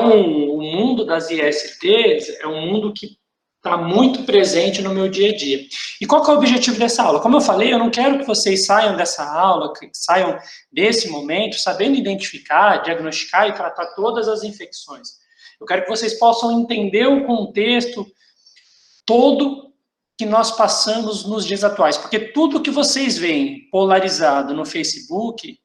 Então, o mundo das ISTs é um mundo que está muito presente no meu dia a dia. E qual que é o objetivo dessa aula? Como eu falei, eu não quero que vocês saiam dessa aula, que saiam desse momento, sabendo identificar, diagnosticar e tratar todas as infecções. Eu quero que vocês possam entender o contexto todo que nós passamos nos dias atuais, porque tudo que vocês veem polarizado no Facebook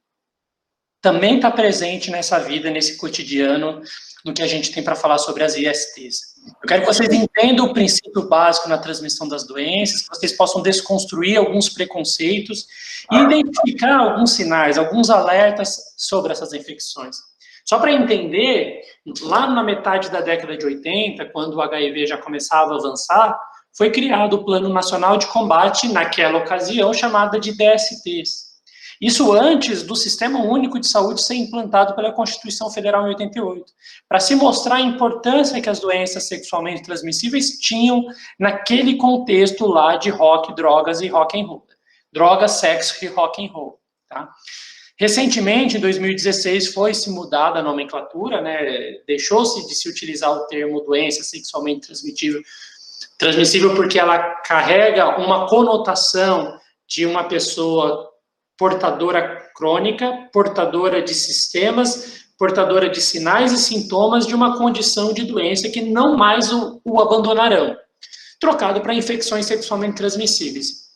também está presente nessa vida, nesse cotidiano, no que a gente tem para falar sobre as ISTs. Eu quero que vocês entendam o princípio básico na transmissão das doenças, que vocês possam desconstruir alguns preconceitos e identificar alguns sinais, alguns alertas sobre essas infecções. Só para entender, lá na metade da década de 80, quando o HIV já começava a avançar, foi criado o Plano Nacional de Combate, naquela ocasião, chamada de DSTs. Isso antes do Sistema Único de Saúde ser implantado pela Constituição Federal em 88, para se mostrar a importância que as doenças sexualmente transmissíveis tinham naquele contexto lá de rock, drogas e rock and roll. Drogas, sexo e rock and roll. Tá? Recentemente, em 2016, foi-se mudada a nomenclatura, né? Deixou-se de se utilizar o termo doença sexualmente transmissível porque ela carrega uma conotação de uma pessoa portadora crônica, portadora de sistemas, portadora de sinais e sintomas de uma condição de doença que não mais o abandonarão, trocado para infecções sexualmente transmissíveis.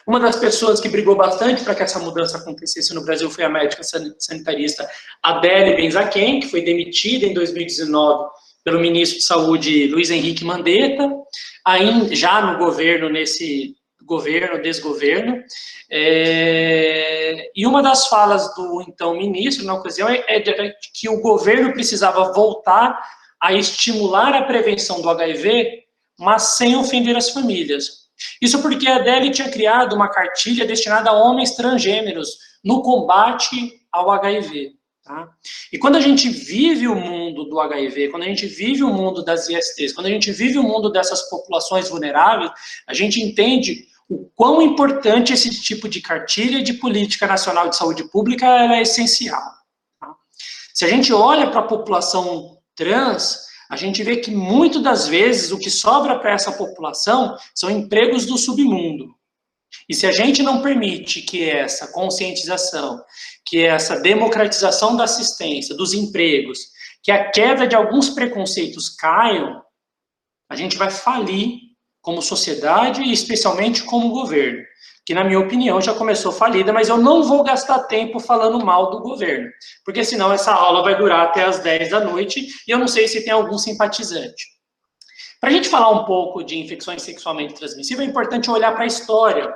Uma das pessoas que brigou bastante para que essa mudança acontecesse no Brasil foi a médica sanitarista Adele Benzaquem, que foi demitida em 2019 pelo ministro de Saúde Luiz Henrique Mandetta, já no governo, nesse governo, desgoverno, e uma das falas do então ministro, na ocasião, é que o governo precisava voltar a estimular a prevenção do HIV, mas sem ofender as famílias. Isso porque a Adele tinha criado uma cartilha destinada a homens transgêneros no combate ao HIV. Tá? E quando a gente vive o mundo do HIV, quando a gente vive o mundo das ISTs, quando a gente vive o mundo dessas populações vulneráveis, a gente entende o quão importante esse tipo de cartilha de política nacional de saúde pública ela é essencial. Tá? Se a gente olha para a população trans, a gente vê que muitas das vezes o que sobra para essa população são empregos do submundo. E se a gente não permite que essa conscientização, que essa democratização da assistência, dos empregos, que a queda de alguns preconceitos caiam, a gente vai falir como sociedade e especialmente como governo, que na minha opinião já começou falida, mas eu não vou gastar tempo falando mal do governo, porque senão essa aula vai durar até as 10 da noite e eu não sei se tem algum simpatizante. Para a gente falar um pouco de infecções sexualmente transmissíveis, é importante olhar para a história.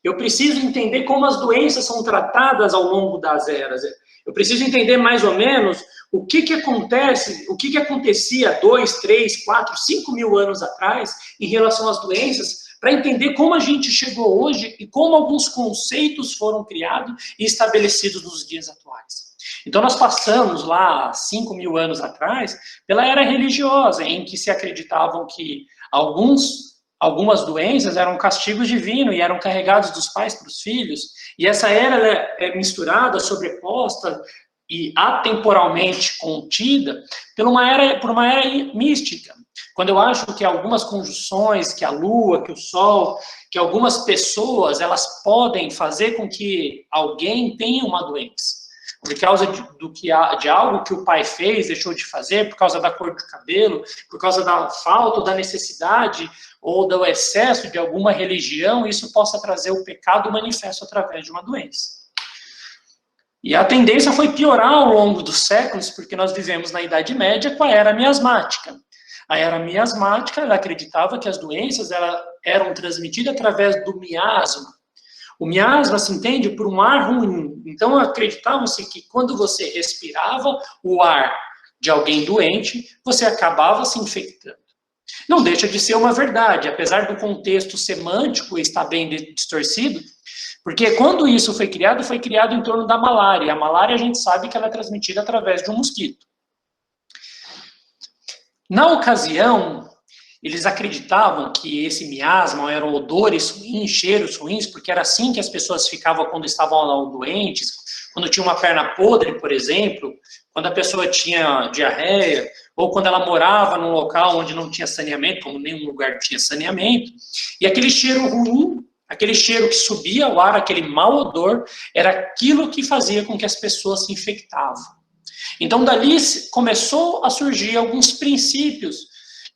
Eu preciso entender como as doenças são tratadas ao longo das eras. Eu preciso entender mais ou menos o que acontece, o que acontecia 2, 3, 4, 5 mil anos atrás em relação às doenças, para entender como a gente chegou hoje e como alguns conceitos foram criados e estabelecidos nos dias atuais. Então, nós passamos lá, 5 mil anos atrás, pela era religiosa, em que se acreditavam que algumas doenças eram castigos divinos e eram carregados dos pais para os filhos, e essa era é misturada, sobreposta e atemporalmente contida por uma era mística. Quando eu acho que algumas conjunções, que a Lua, que o Sol, que algumas pessoas, elas podem fazer com que alguém tenha uma doença. Por causa de algo que o pai fez, deixou de fazer, por causa da cor do cabelo, por causa da falta ou da necessidade ou do excesso de alguma religião, isso possa trazer o pecado manifesto através de uma doença. E a tendência foi piorar ao longo dos séculos, porque nós vivemos na Idade Média com a era miasmática. A era miasmática, ela acreditava que as doenças eram transmitidas através do miasma. O miasma se entende por um ar ruim. Então, acreditava-se que quando você respirava o ar de alguém doente, você acabava se infectando. Não deixa de ser uma verdade, apesar do contexto semântico estar bem distorcido, porque quando isso foi criado em torno da malária. A malária, a gente sabe que ela é transmitida através de um mosquito. Na ocasião, eles acreditavam que esse miasma eram odores ruins, cheiros ruins, porque era assim que as pessoas ficavam quando estavam doentes, quando tinha uma perna podre, por exemplo, quando a pessoa tinha diarreia, ou quando ela morava num local onde não tinha saneamento, como nenhum lugar tinha saneamento, e aquele cheiro ruim, aquele cheiro que subia ao ar, aquele mau odor, era aquilo que fazia com que as pessoas se infectavam. Então, dali começou a surgir alguns princípios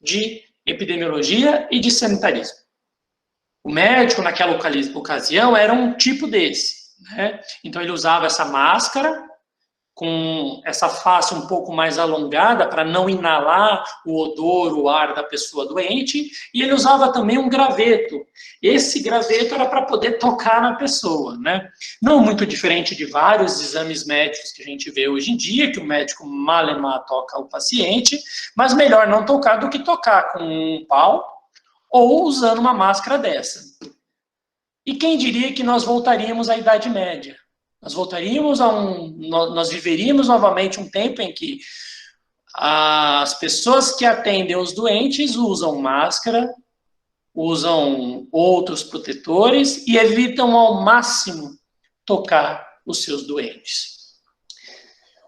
de epidemiologia e de sanitarismo. O médico, naquela ocasião, era um tipo desse, né? Então, ele usava essa máscara, com essa face um pouco mais alongada, para não inalar o odor, o ar da pessoa doente, e ele usava também um graveto. Esse graveto era para poder tocar na pessoa, né? Não muito diferente de vários exames médicos que a gente vê hoje em dia, que o médico malemar toca o paciente, mas melhor não tocar do que tocar com um pau ou usando uma máscara dessa. E quem diria que nós voltaríamos à Idade Média? Nós viveríamos novamente um tempo em que as pessoas que atendem os doentes usam máscara, usam outros protetores e evitam ao máximo tocar os seus doentes.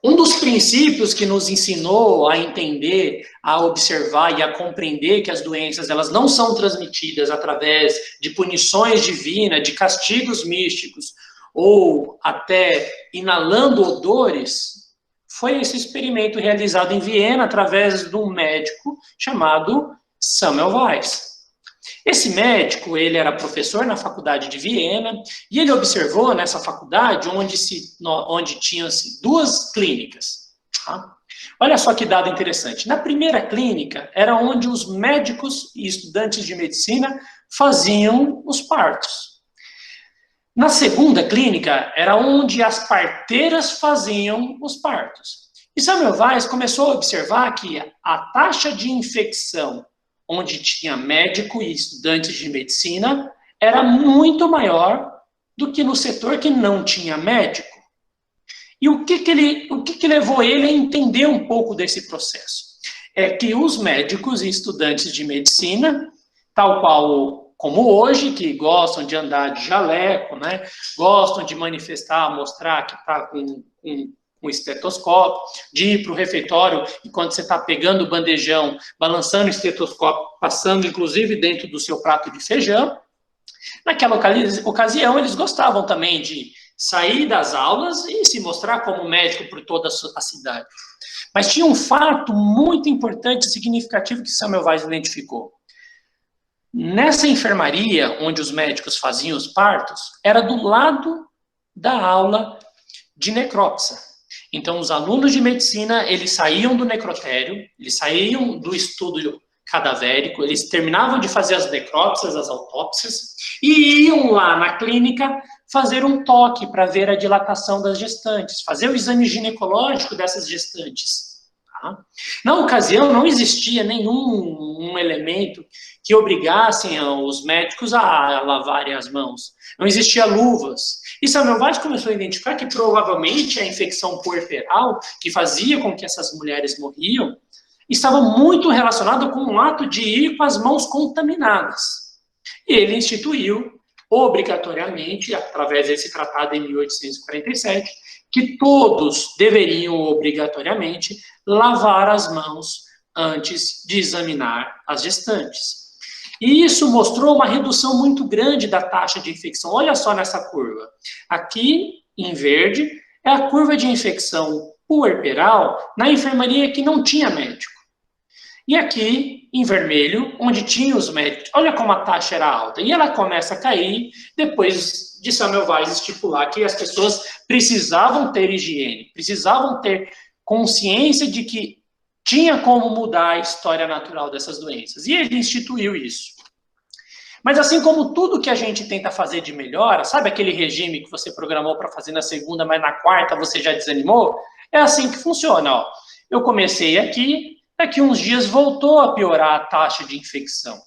Um dos princípios que nos ensinou a entender, a observar e a compreender que as doenças elas não são transmitidas através de punições divinas, de castigos místicos, ou até inalando odores, foi esse experimento realizado em Viena através de um médico chamado Samuel Weiss. Esse médico, ele era professor na faculdade de Viena, e ele observou nessa faculdade onde tinham-se duas clínicas. Tá? Olha só que dado interessante. Na primeira clínica, era onde os médicos e estudantes de medicina faziam os partos. Na segunda clínica, era onde as parteiras faziam os partos. E Samuel Weiss começou a observar que a taxa de infecção onde tinha médico e estudantes de medicina era muito maior do que no setor que não tinha médico. E o que levou ele a entender um pouco desse processo? É que os médicos e estudantes de medicina, tal qual como hoje, que gostam de andar de jaleco, né? Gostam de manifestar, mostrar que está com um estetoscópio, de ir para o refeitório e quando você está pegando o bandejão, balançando o estetoscópio, passando inclusive dentro do seu prato de feijão. Naquela ocasião, eles gostavam também de sair das aulas e se mostrar como médico por toda a cidade. Mas tinha um fato muito importante e significativo que Samuel Weiss identificou. Nessa enfermaria, onde os médicos faziam os partos, era do lado da aula de necrópsia. Então, os alunos de medicina, eles saíam do necrotério, eles saíam do estudo cadavérico, eles terminavam de fazer as necrópsias, as autópsias, e iam lá na clínica fazer um toque para ver a dilatação das gestantes, fazer o exame ginecológico dessas gestantes. Tá? Na ocasião, não existia nenhum elemento que obrigassem os médicos a lavarem as mãos. Não existia luvas. E Samuel Weiss começou a identificar que provavelmente a infecção puerperal, que fazia com que essas mulheres morriam, estava muito relacionada com o ato de ir com as mãos contaminadas. E ele instituiu, obrigatoriamente, através desse tratado em 1847, que todos deveriam, obrigatoriamente, lavar as mãos antes de examinar as gestantes. E isso mostrou uma redução muito grande da taxa de infecção. Olha só nessa curva. Aqui, em verde, é a curva de infecção puerperal na enfermaria que não tinha médico. E aqui, em vermelho, onde tinha os médicos. Olha como a taxa era alta. E ela começa a cair depois de Samuel Weiss estipular que as pessoas precisavam ter higiene, precisavam ter consciência de que tinha como mudar a história natural dessas doenças. E ele instituiu isso. Mas assim como tudo que a gente tenta fazer de melhora, sabe aquele regime que você programou para fazer na segunda, mas na quarta você já desanimou? É assim que funciona. Ó. Eu comecei aqui, daqui uns dias voltou a piorar a taxa de infecção.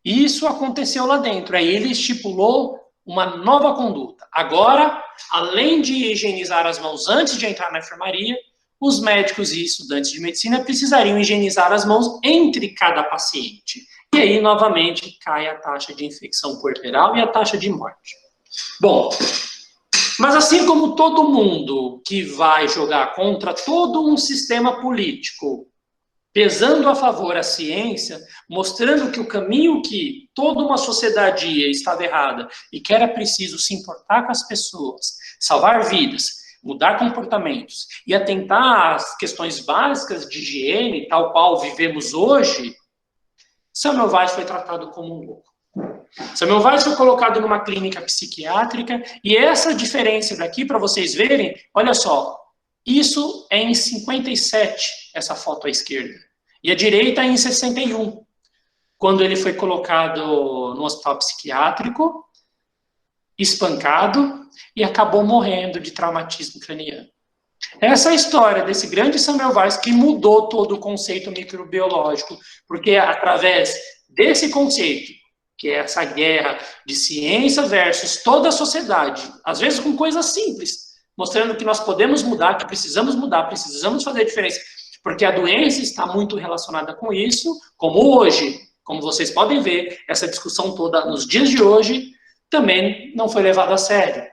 E isso aconteceu lá dentro. Aí ele estipulou uma nova conduta. Agora, além de higienizar as mãos antes de entrar na enfermaria, os médicos e estudantes de medicina precisariam higienizar as mãos entre cada paciente. E aí, novamente, cai a taxa de infecção puerperal e a taxa de morte. Bom, Mas assim como todo mundo que vai jogar contra todo um sistema político, pesando a favor a ciência, mostrando que o caminho que toda uma sociedade ia estava errada e que era preciso se importar com as pessoas, salvar vidas, mudar comportamentos e atentar às questões básicas de higiene, tal qual vivemos hoje, Samuel Weiss foi tratado como um louco. Samuel Weiss foi colocado numa clínica psiquiátrica e essa diferença daqui, para vocês verem, olha só, isso é em 57, essa foto à esquerda. E a direita é em 61, quando ele foi colocado no hospital psiquiátrico, espancado e acabou morrendo de traumatismo craniano. Essa é a história desse grande Samuel Weiss que mudou todo o conceito microbiológico, porque através desse conceito, que é essa guerra de ciência versus toda a sociedade, às vezes com coisas simples, mostrando que nós podemos mudar, que precisamos fazer a diferença, porque a doença está muito relacionada com isso, como hoje, como vocês podem ver, essa discussão toda nos dias de hoje também não foi levada a sério.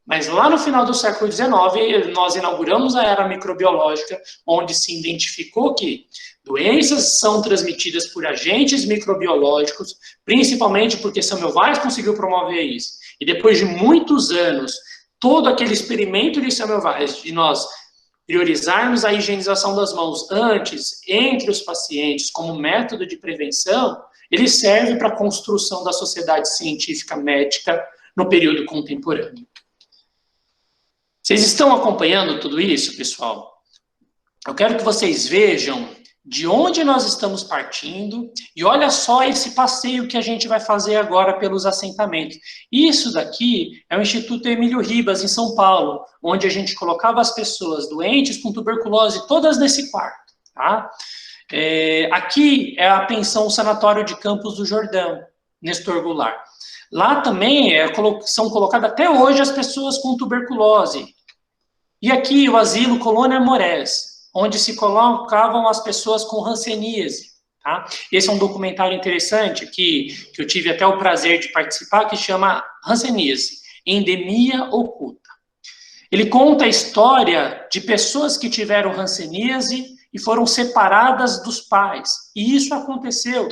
Mas lá no final do século XIX, nós inauguramos a era microbiológica, onde se identificou que doenças são transmitidas por agentes microbiológicos, principalmente porque Samuel Weiss conseguiu promover isso. E depois de muitos anos, todo aquele experimento de Samuel Weiss, de nós priorizarmos a higienização das mãos antes, entre os pacientes, como método de prevenção, ele serve para a construção da sociedade científica médica no período contemporâneo. Vocês estão acompanhando tudo isso, pessoal? Eu quero que vocês vejam de onde nós estamos partindo e olha só esse passeio que a gente vai fazer agora pelos assentamentos. Isso daqui é o Instituto Emílio Ribas, em São Paulo, onde a gente colocava as pessoas doentes com tuberculose todas nesse quarto. Tá? Aqui é a pensão Sanatório de Campos do Jordão, Nestor Goulart. Lá também são colocadas até hoje as pessoas com tuberculose. E aqui o asilo Colônia Amorés, onde se colocavam as pessoas com hanseníase. Tá? Esse é um documentário interessante que eu tive até o prazer de participar, que chama Hanseníase, Endemia Oculta. Ele conta a história de pessoas que tiveram hanseníase e foram separadas dos pais. E isso aconteceu.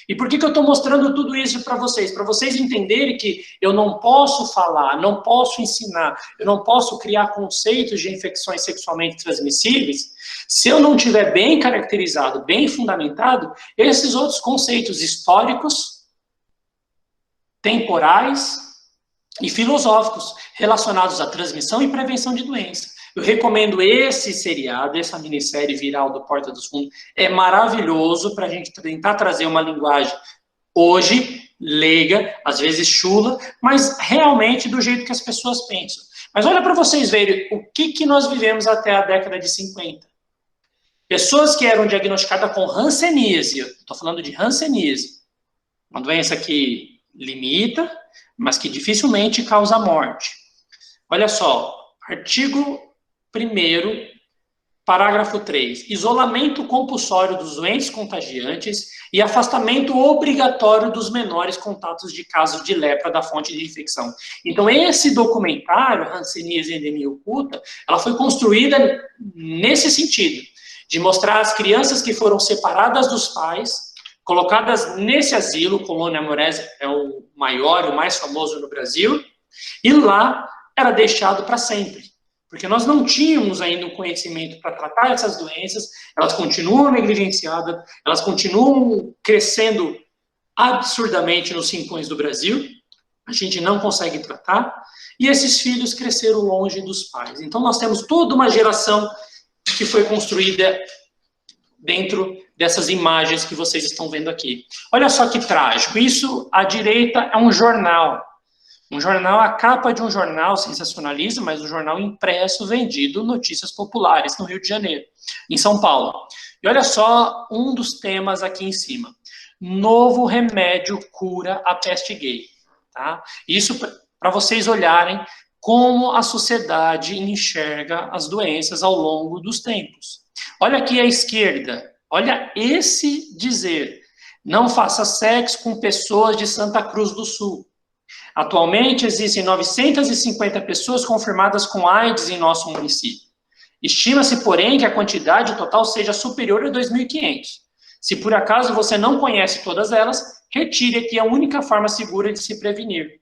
E por que eu estou mostrando tudo isso para vocês? Para vocês entenderem que eu não posso falar, não posso ensinar, eu não posso criar conceitos de infecções sexualmente transmissíveis se eu não tiver bem caracterizado, bem fundamentado, esses outros conceitos históricos, temporais e filosóficos relacionados à transmissão e prevenção de doenças. Eu recomendo esse seriado, essa minissérie viral do Porta dos Fundos. É maravilhoso para a gente tentar trazer uma linguagem hoje, leiga, às vezes chula, mas realmente do jeito que as pessoas pensam. Mas olha para vocês verem o que nós vivemos até a década de 50. Pessoas que eram diagnosticadas com hanseníase, estou falando de hanseníase, uma doença que limita, mas que dificilmente causa morte. Olha só, artigo 1º, parágrafo 3. Isolamento compulsório dos doentes contagiantes e afastamento obrigatório dos menores contatos de casos de lepra da fonte de infecção. Então, esse documentário, Hanseníase e Endemia Oculta, ela foi construída nesse sentido, de mostrar as crianças que foram separadas dos pais, colocadas nesse asilo, Colônia Amorés é o maior, o mais famoso no Brasil, e lá era deixado para sempre. Porque nós não tínhamos ainda o conhecimento para tratar essas doenças, elas continuam negligenciadas, elas continuam crescendo absurdamente nos rincões do Brasil, a gente não consegue tratar, e esses filhos cresceram longe dos pais. Então nós temos toda uma geração que foi construída dentro dessas imagens que vocês estão vendo aqui. Olha só que trágico, isso à direita é um jornal. Um jornal, a capa de um jornal sensacionalista, mas um jornal impresso, vendido, Notícias Populares, no Rio de Janeiro, em São Paulo. E olha só um dos temas aqui em cima. Novo remédio cura a peste gay. Tá? Isso para vocês olharem como a sociedade enxerga as doenças ao longo dos tempos. Olha aqui à esquerda, olha esse dizer. Não faça sexo com pessoas de Santa Cruz do Sul. Atualmente, existem 950 pessoas confirmadas com AIDS em nosso município. Estima-se, porém, que a quantidade total seja superior a 2.500. Se por acaso você não conhece todas elas, retire aqui a única forma segura de se prevenir.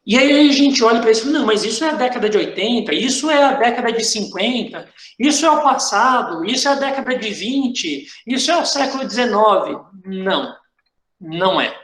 E aí a gente olha para isso, não, mas isso é a década de 80, isso é a década de 50, isso é o passado, isso é a década de 20, isso é o século 19. Não, não é.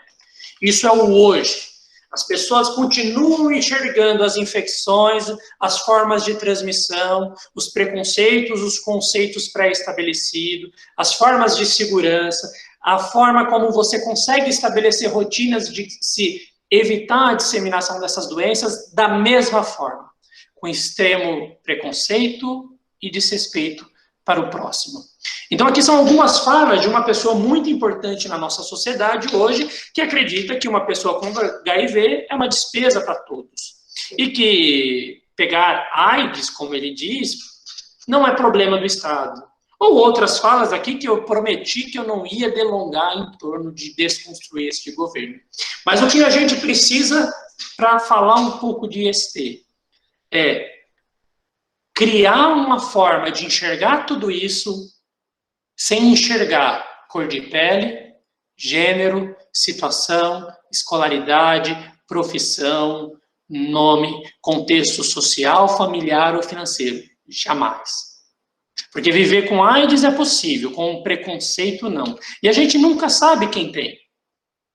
Isso é o hoje. As pessoas continuam enxergando as infecções, as formas de transmissão, os preconceitos, os conceitos pré-estabelecidos, as formas de segurança, a forma como você consegue estabelecer rotinas de se evitar a disseminação dessas doenças da mesma forma, com extremo preconceito e desrespeito para o próximo. Então, aqui são algumas falas de uma pessoa muito importante na nossa sociedade hoje, que acredita que uma pessoa com HIV é uma despesa para todos. E que pegar AIDS, como ele diz, não é problema do Estado. Ou outras falas aqui que eu prometi que eu não ia delongar em torno de desconstruir este governo. Mas o que a gente precisa para falar um pouco de ST é criar uma forma de enxergar tudo isso sem enxergar cor de pele, gênero, situação, escolaridade, profissão, nome, contexto social, familiar ou financeiro. Jamais. Porque viver com AIDS é possível, com preconceito não. E a gente nunca sabe quem tem.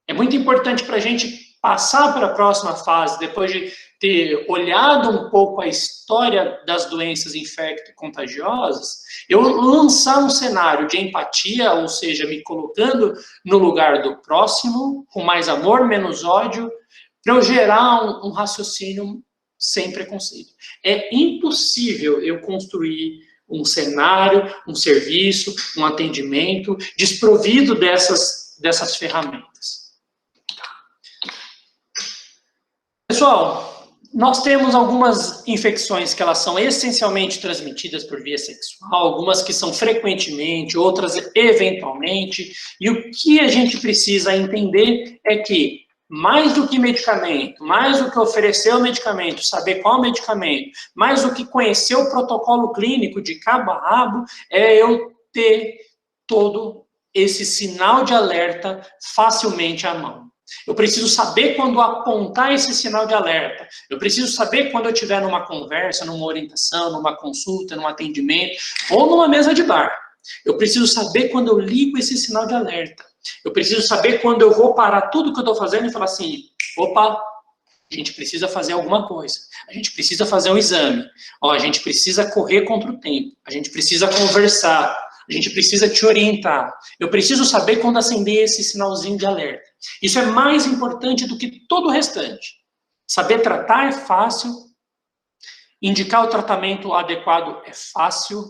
É muito importante para a gente passar para a próxima fase, depois de ter olhado um pouco a história das doenças infecto-contagiosas, eu lançar um cenário de empatia, ou seja, me colocando no lugar do próximo, com mais amor, menos ódio, para eu gerar um raciocínio sem preconceito. É impossível eu construir um cenário, um serviço, um atendimento desprovido dessas ferramentas. Pessoal, nós temos algumas infecções que elas são essencialmente transmitidas por via sexual, algumas que são frequentemente, outras eventualmente, e o que a gente precisa entender é que, mais do que medicamento, mais do que oferecer o medicamento, saber qual medicamento, mais do que conhecer o protocolo clínico de cabo a rabo, é eu ter todo esse sinal de alerta facilmente à mão. Eu preciso saber quando apontar esse sinal de alerta. Eu preciso saber quando eu estiver numa conversa, numa orientação, numa consulta, num atendimento, ou numa mesa de bar. Eu preciso saber quando eu ligo esse sinal de alerta. Eu preciso saber quando eu vou parar tudo que eu estou fazendo e falar assim, opa, a gente precisa fazer alguma coisa. A gente precisa fazer um exame. Ó, a gente precisa correr contra o tempo. A gente precisa conversar. A gente precisa te orientar. Eu preciso saber quando acender esse sinalzinho de alerta. Isso é mais importante do que todo o restante. Saber tratar é fácil. Indicar o tratamento adequado é fácil.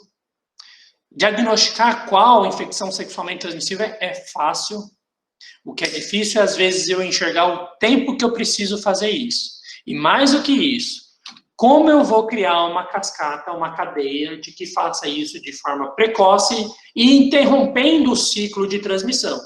Diagnosticar qual infecção sexualmente transmissível é fácil. O que é difícil é, às vezes, eu enxergar o tempo que eu preciso fazer isso. E mais do que isso, como eu vou criar uma cascata, uma cadeia de que faça isso de forma precoce e interrompendo o ciclo de transmissão.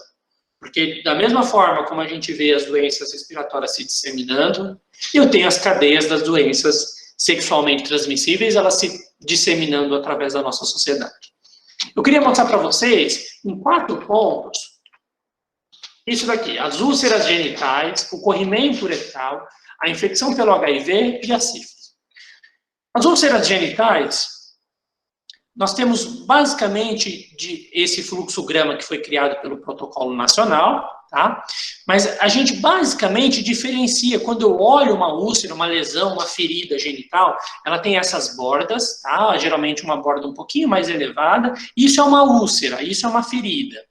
Porque, da mesma forma como a gente vê as doenças respiratórias se disseminando, eu tenho as cadeias das doenças sexualmente transmissíveis, elas se disseminando através da nossa sociedade. Eu queria mostrar para vocês, em 4 pontos, isso daqui, as úlceras genitais, o corrimento uretral, a infecção pelo HIV e a sífilis. As úlceras genitais, nós temos basicamente esse fluxograma que foi criado pelo protocolo nacional, tá? Mas a gente basicamente diferencia, quando eu olho uma úlcera, uma lesão, uma ferida genital, ela tem essas bordas, tá? Geralmente uma borda um pouquinho mais elevada, isso é uma úlcera, isso é uma ferida.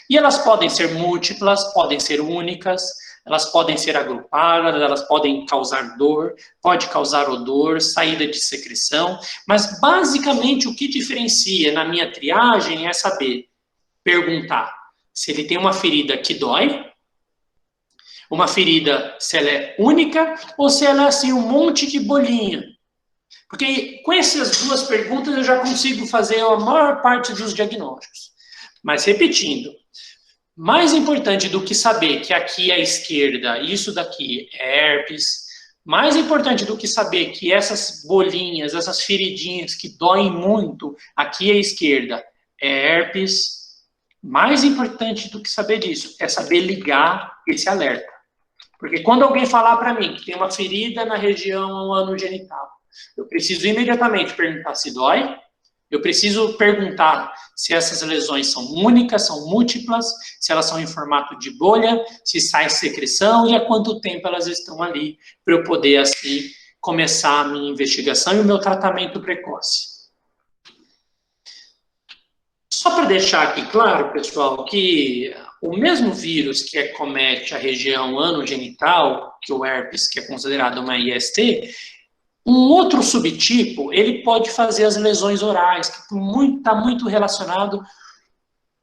E elas podem ser múltiplas, podem ser únicas, elas podem ser agrupadas, elas podem causar dor, pode causar odor, saída de secreção, mas basicamente o que diferencia na minha triagem é saber, perguntar se ele tem uma ferida que dói, uma ferida se ela é única ou se ela é assim um monte de bolinha. Porque com essas 2 perguntas eu já consigo fazer a maior parte dos diagnósticos. Mas repetindo, Mais importante do que saber que aqui é a esquerda, isso daqui é herpes, mais importante do que saber que essas bolinhas, essas feridinhas que doem muito, aqui é a esquerda, é herpes. Mais importante do que saber disso é saber ligar esse alerta. Porque quando alguém falar para mim que tem uma ferida na região anogenital, eu preciso imediatamente perguntar se dói, eu preciso perguntar se essas lesões são únicas, são múltiplas, se elas são em formato de bolha, se sai secreção e há quanto tempo elas estão ali, para eu poder, assim, começar a minha investigação e o meu tratamento precoce. Só para deixar aqui claro, pessoal, que o mesmo vírus que acomete a região anogenital, que o herpes, que é considerado uma IST, um outro subtipo, ele pode fazer as lesões orais, que está muito relacionado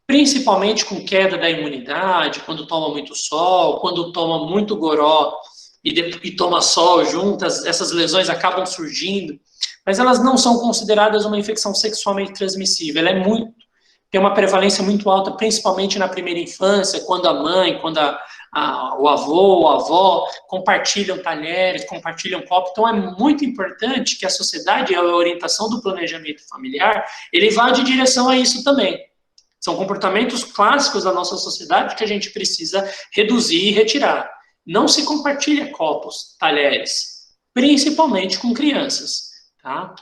principalmente com queda da imunidade, quando toma muito sol, quando toma muito goró e toma sol juntas, essas lesões acabam surgindo, mas elas não são consideradas uma infecção sexualmente transmissível, ela é tem uma prevalência muito alta, principalmente na primeira infância, quando a mãe, quando o avô ou a avó compartilham talheres, compartilham copos. Então, é muito importante que a sociedade e a orientação do planejamento familiar, ele vá de direção a isso também. São comportamentos clássicos da nossa sociedade que a gente precisa reduzir e retirar. Não se compartilha copos, talheres, principalmente com crianças, tá?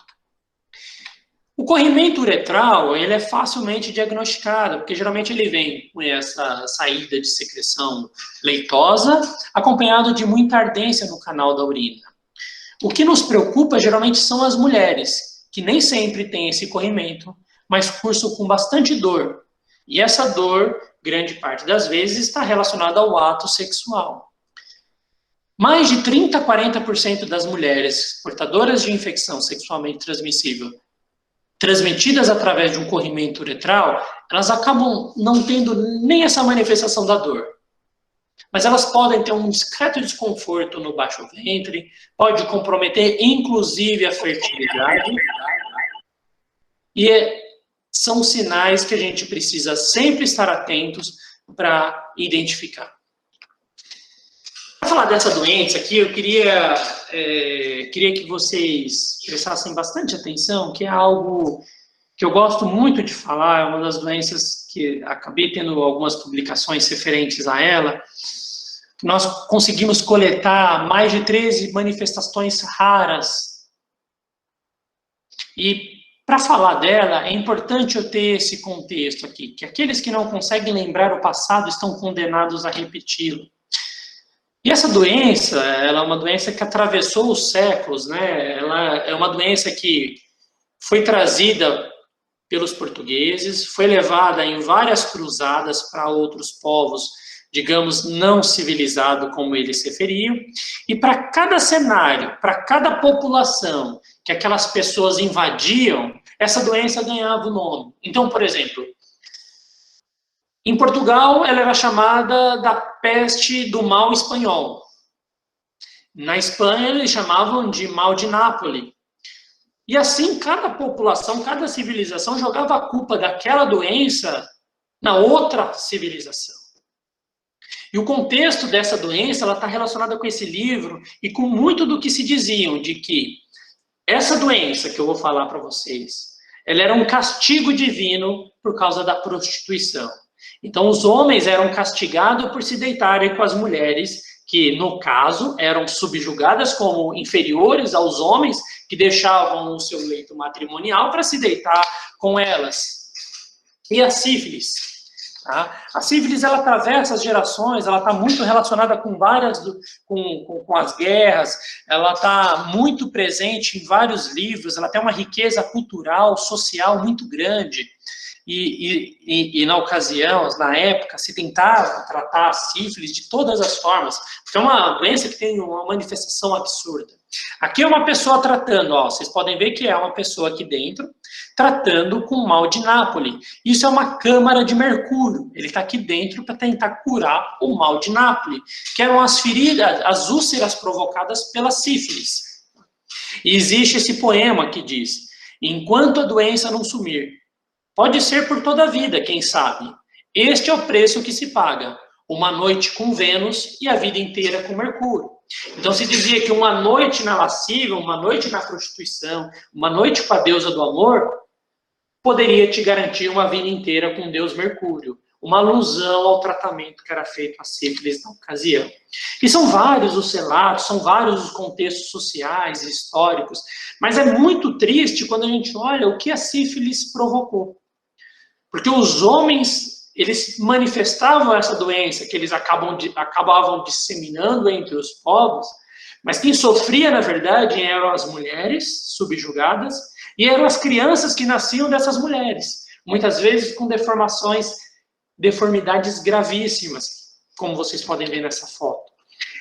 O corrimento uretral, ele é facilmente diagnosticado, porque geralmente ele vem com essa saída de secreção leitosa, acompanhado de muita ardência no canal da urina. O que nos preocupa, geralmente, são as mulheres, que nem sempre têm esse corrimento, mas cursam com bastante dor. E essa dor, grande parte das vezes, está relacionada ao ato sexual. Mais de 30 a 40% das mulheres portadoras de infecção sexualmente transmissível transmitidas através de um corrimento uretral, elas acabam não tendo nem essa manifestação da dor. Mas elas podem ter um discreto desconforto no baixo ventre, pode comprometer inclusive a fertilidade. E são sinais que a gente precisa sempre estar atentos para identificar. Para falar dessa doença aqui, eu queria que vocês prestassem bastante atenção, que é algo que eu gosto muito de falar, é uma das doenças que acabei tendo algumas publicações referentes a ela. Nós conseguimos coletar mais de 13 manifestações raras. E para falar dela, é importante eu ter esse contexto aqui, que aqueles que não conseguem lembrar o passado estão condenados a repeti-lo. E essa doença, ela é uma doença que atravessou os séculos, né? Ela é uma doença que foi trazida pelos portugueses, foi levada em várias cruzadas para outros povos, digamos, não civilizados, como eles se referiam, e para cada cenário, para cada população que aquelas pessoas invadiam, essa doença ganhava o nome. Então, por exemplo, em Portugal, ela era chamada da peste do mal espanhol. Na Espanha, eles chamavam de mal de Nápoles. E assim, cada população, cada civilização jogava a culpa daquela doença na outra civilização. E o contexto dessa doença, ela está relacionada com esse livro e com muito do que se diziam, de que essa doença que eu vou falar para vocês, ela era um castigo divino por causa da prostituição. Então, os homens eram castigados por se deitarem com as mulheres, que, no caso, eram subjugadas como inferiores aos homens, que deixavam o seu leito matrimonial para se deitar com elas. E a sífilis. Tá? A sífilis, ela atravessa as gerações, ela está muito relacionada com com as guerras, ela está muito presente em vários livros, ela tem uma riqueza cultural, social muito grande. E na ocasião, na época, se tentava tratar a sífilis de todas as formas, porque é uma doença que tem uma manifestação absurda. Aqui é uma pessoa tratando, ó, vocês podem ver que é uma pessoa aqui dentro, tratando com mal de Nápoles. Isso é uma câmara de mercúrio, ele está aqui dentro para tentar curar o mal de Nápoles, que eram as feridas, as úlceras provocadas pela sífilis. E existe esse poema que diz, enquanto a doença não sumir, pode ser por toda a vida, quem sabe. Este é o preço que se paga. Uma noite com Vênus e a vida inteira com Mercúrio. Então se dizia que uma noite na lascívia, uma noite na prostituição, uma noite com a deusa do amor, poderia te garantir uma vida inteira com Deus Mercúrio. Uma alusão ao tratamento que era feito à sífilis na ocasião. E são vários os relatos, são vários os contextos sociais e históricos, mas é muito triste quando a gente olha o que a sífilis provocou. Porque os homens, eles manifestavam essa doença, que eles acabavam disseminando entre os povos, mas quem sofria, na verdade, eram as mulheres subjugadas e eram as crianças que nasciam dessas mulheres, muitas vezes com deformidades gravíssimas, como vocês podem ver nessa foto.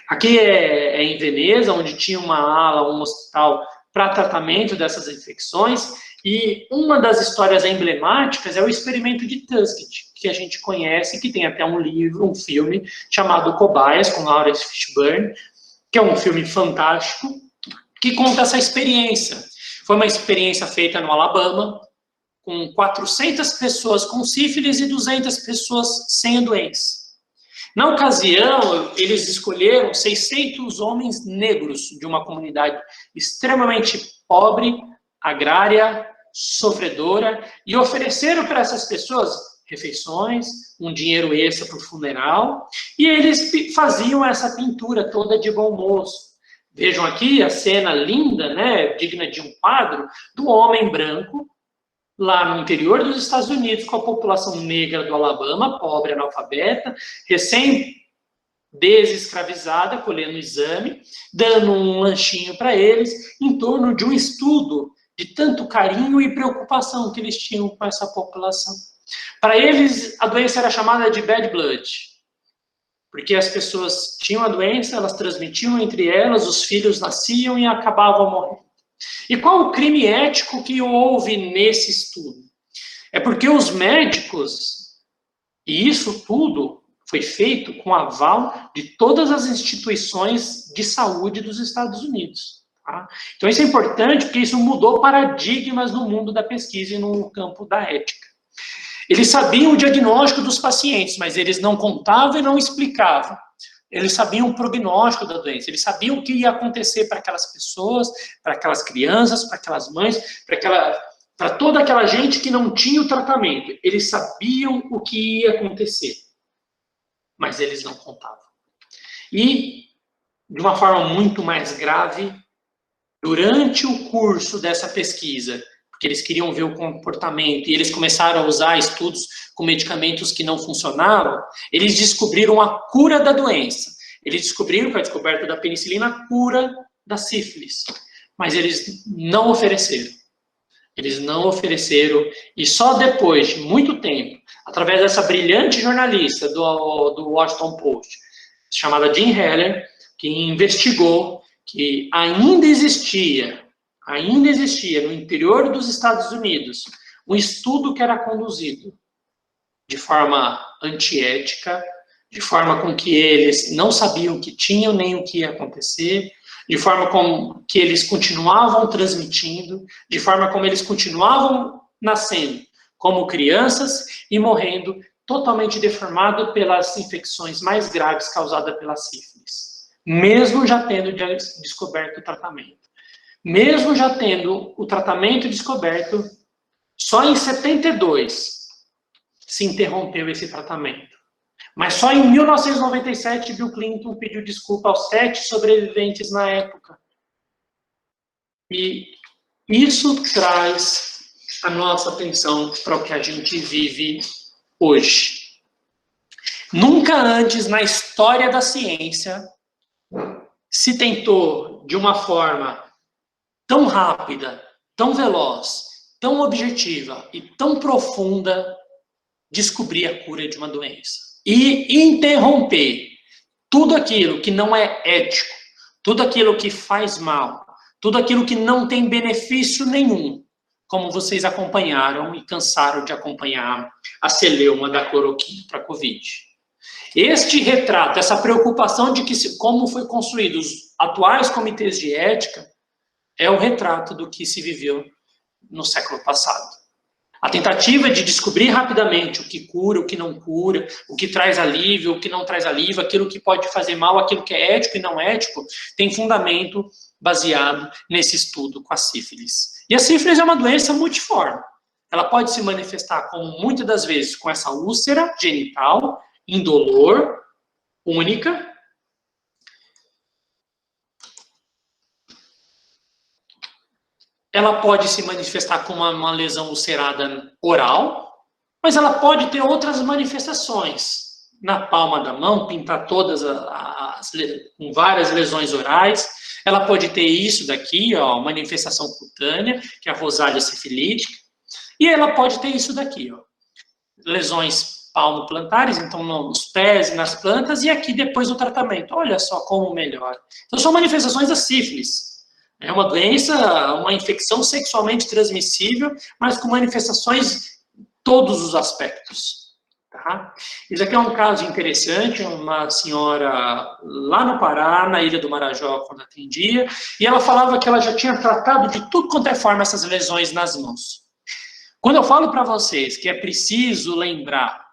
Aqui é em Veneza, onde tinha uma ala, um hospital para tratamento dessas infecções, e uma das histórias emblemáticas é o experimento de Tuskegee, que a gente conhece, que tem até um livro, um filme, chamado Cobaias, com Lawrence Fishburne, que é um filme fantástico, que conta essa experiência. Foi uma experiência feita no Alabama, com 400 pessoas com sífilis e 200 pessoas sem a doença. Na ocasião, eles escolheram 600 homens negros de uma comunidade extremamente pobre, agrária, sofredora, e ofereceram para essas pessoas refeições, um dinheiro extra para o funeral, e eles faziam essa pintura toda de bom moço. Vejam aqui a cena linda, né, digna de um quadro, do homem branco, lá no interior dos Estados Unidos, com a população negra do Alabama, pobre, analfabeta, recém-desescravizada, colhendo exame, dando um lanchinho para eles, em torno de um estudo de tanto carinho e preocupação que eles tinham com essa população. Para eles, a doença era chamada de bad blood, porque as pessoas tinham a doença, elas transmitiam entre elas, os filhos nasciam e acabavam morrendo. E qual o crime ético que houve nesse estudo? É porque os médicos, e isso tudo foi feito com aval de todas as instituições de saúde dos Estados Unidos. Tá? Então isso é importante porque isso mudou paradigmas no mundo da pesquisa e no campo da ética. Eles sabiam o diagnóstico dos pacientes, mas eles não contavam e não explicavam. Eles sabiam o prognóstico da doença, eles sabiam o que ia acontecer para aquelas pessoas, para aquelas crianças, para aquelas mães, para toda aquela gente que não tinha o tratamento. Eles sabiam o que ia acontecer, mas eles não contavam. E, de uma forma muito mais grave, durante o curso dessa pesquisa, porque eles queriam ver o comportamento, e eles começaram a usar estudos com medicamentos que não funcionavam, eles descobriram a cura da doença. Eles descobriram, com a descoberta da penicilina, a cura da sífilis. Mas eles não ofereceram. Eles não ofereceram, e só depois de muito tempo, através dessa brilhante jornalista do Washington Post, chamada Jean Heller, que investigou que ainda existia no interior dos Estados Unidos um estudo que era conduzido de forma antiética, de forma com que eles não sabiam o que tinham nem o que ia acontecer, de forma como que eles continuavam transmitindo, de forma como eles continuavam nascendo como crianças e morrendo totalmente deformado pelas infecções mais graves causadas pela sífilis, mesmo já tendo descoberto o tratamento. Mesmo já tendo o tratamento descoberto, só em 72 se interrompeu esse tratamento. Mas só em 1997 Bill Clinton pediu desculpa aos 7 sobreviventes na época. E isso traz a nossa atenção para o que a gente vive hoje. Nunca antes na história da ciência se tentou, de uma forma tão rápida, tão veloz, tão objetiva e tão profunda, descobrir a cura de uma doença. E interromper tudo aquilo que não é ético, tudo aquilo que faz mal, tudo aquilo que não tem benefício nenhum, como vocês acompanharam e cansaram de acompanhar a celeuma da cloroquina para a Covid. Este retrato, essa preocupação de como foi construído os atuais comitês de ética, é o retrato do que se viveu no século passado. A tentativa de descobrir rapidamente o que cura, o que não cura, o que traz alívio, o que não traz alívio, aquilo que pode fazer mal, aquilo que é ético e não ético, tem fundamento baseado nesse estudo com a sífilis. E a sífilis é uma doença multiforme. Ela pode se manifestar, como muitas das vezes, com essa úlcera genital, indolor, única. Ela pode se manifestar com uma lesão ulcerada oral, mas ela pode ter outras manifestações. Na palma da mão, pintar todas com várias lesões orais. Ela pode ter isso daqui, ó, manifestação cutânea, que é a rosália sifilítica. E ela pode ter isso daqui, ó, lesões palmo-plantares, então nos pés e nas plantas, e aqui depois o tratamento. Olha só como melhora. Então são manifestações da sífilis. É uma doença, uma infecção sexualmente transmissível, mas com manifestações em todos os aspectos. Tá? Isso aqui é um caso interessante, uma senhora lá no Pará, na Ilha do Marajó, quando atendia, e ela falava que ela já tinha tratado de tudo quanto é forma essas lesões nas mãos. Quando eu falo para vocês que é preciso lembrar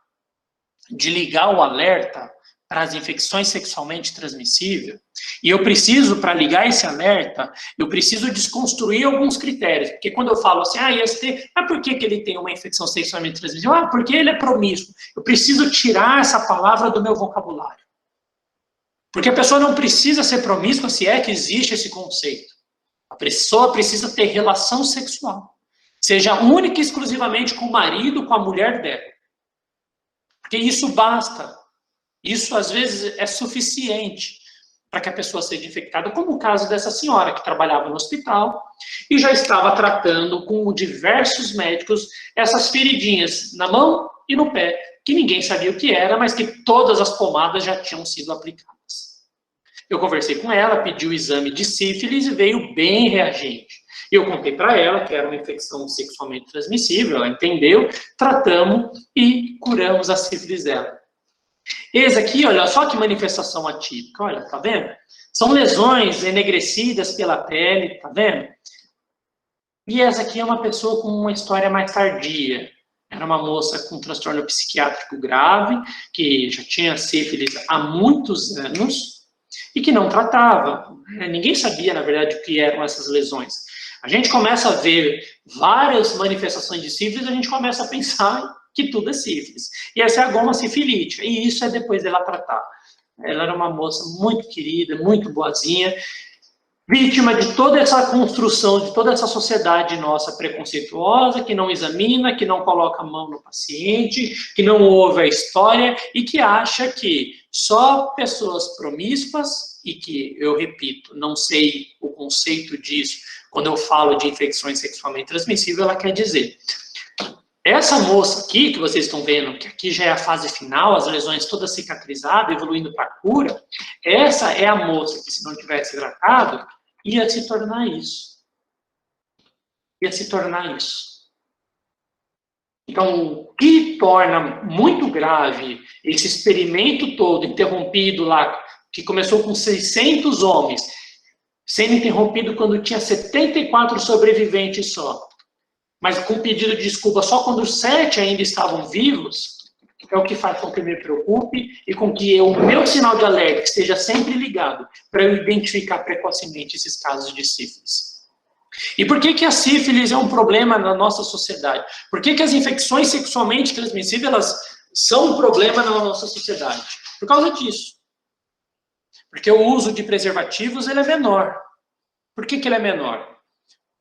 de ligar o alerta para as infecções sexualmente transmissíveis, e eu preciso, para ligar esse alerta, eu preciso desconstruir alguns critérios, porque quando eu falo assim, IST, mas por que ele tem uma infecção sexualmente transmissível? Porque ele é promíscuo. Eu preciso tirar essa palavra do meu vocabulário. Porque a pessoa não precisa ser promíscua se é que existe esse conceito. A pessoa precisa ter relação sexual. Seja única e exclusivamente com o marido, com a mulher dela. Porque isso basta. Isso, às vezes, é suficiente para que a pessoa seja infectada, como o caso dessa senhora que trabalhava no hospital e já estava tratando com diversos médicos essas feridinhas na mão e no pé, que ninguém sabia o que era, mas que todas as pomadas já tinham sido aplicadas. Eu conversei com ela, pedi o exame de sífilis e veio bem reagente. Eu contei para ela que era uma infecção sexualmente transmissível, ela entendeu, tratamos e curamos a sífilis dela. Esse aqui, olha só que manifestação atípica, olha, tá vendo? São lesões enegrecidas pela pele, tá vendo? E essa aqui é uma pessoa com uma história mais tardia. Era uma moça com transtorno psiquiátrico grave, que já tinha sífilis há muitos anos e que não tratava. Ninguém sabia, na verdade, o que eram essas lesões. A gente começa a ver várias manifestações de sífilis, a gente começa a pensar que tudo é sífilis. E essa é a goma sifilítica, e isso é depois dela tratar. Ela era uma moça muito querida, muito boazinha, vítima de toda essa construção, de toda essa sociedade nossa preconceituosa, que não examina, que não coloca a mão no paciente, que não ouve a história e que acha que só pessoas promíscuas, e que, eu repito, não sei o conceito disso, quando eu falo de infecções sexualmente transmissíveis, ela quer dizer... Essa moça aqui, que vocês estão vendo, que aqui já é a fase final, as lesões todas cicatrizadas, evoluindo para a cura, essa é a moça que, se não tivesse tratado, ia se tornar isso. Ia se tornar isso. Então, o que torna muito grave esse experimento todo interrompido lá, que começou com 600 homens, sendo interrompido quando tinha 74 sobreviventes só, mas com pedido de desculpa só quando os 7 ainda estavam vivos, é o que faz com que eu me preocupe e com que o meu sinal de alerta esteja sempre ligado para eu identificar precocemente esses casos de sífilis. E por que a sífilis é um problema na nossa sociedade? Por que as infecções sexualmente transmissíveis elas são um problema na nossa sociedade? Por causa disso. Porque o uso de preservativos ele é menor. Por que ele é menor?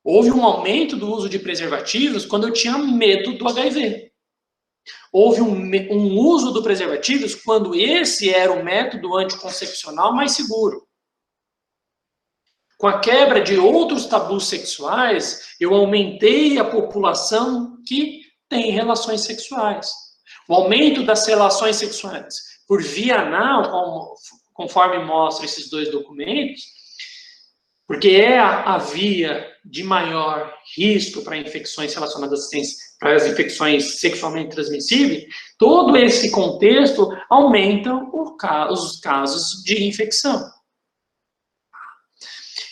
Houve um aumento do uso de preservativos quando eu tinha medo do HIV. Houve um uso do preservativos quando esse era o método anticoncepcional mais seguro. Com a quebra de outros tabus sexuais, eu aumentei a população que tem relações sexuais. O aumento das relações sexuais por via anal, conforme mostram esses dois documentos, porque é a via de maior risco para infecções relacionadas para as infecções sexualmente transmissíveis, todo esse contexto aumenta os casos de infecção.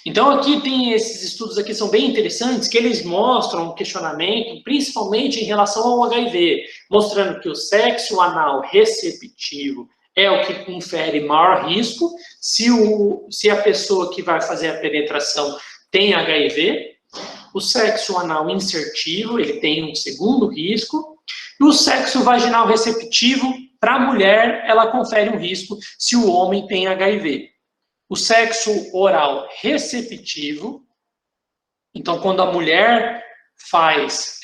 Então, aqui tem esses estudos aqui, são bem interessantes, que eles mostram um questionamento, principalmente em relação ao HIV, mostrando que o sexo anal receptivo é o que confere maior risco se a pessoa que vai fazer a penetração tem HIV. O sexo anal insertivo, ele tem um segundo risco. E o sexo vaginal receptivo, para a mulher, ela confere um risco se o homem tem HIV. O sexo oral receptivo, então quando a mulher faz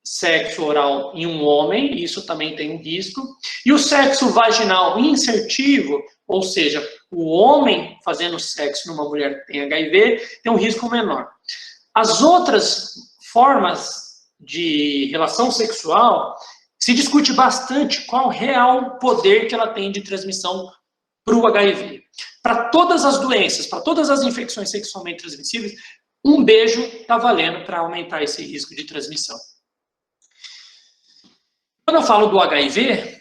sexo oral em um homem, isso também tem um risco. E o sexo vaginal insertivo, ou seja, o homem fazendo sexo numa mulher que tem HIV, tem um risco menor. As outras formas de relação sexual, se discute bastante qual real poder que ela tem de transmissão para o HIV. Para todas as doenças, para todas as infecções sexualmente transmissíveis, um beijo está valendo para aumentar esse risco de transmissão. Quando eu falo do HIV,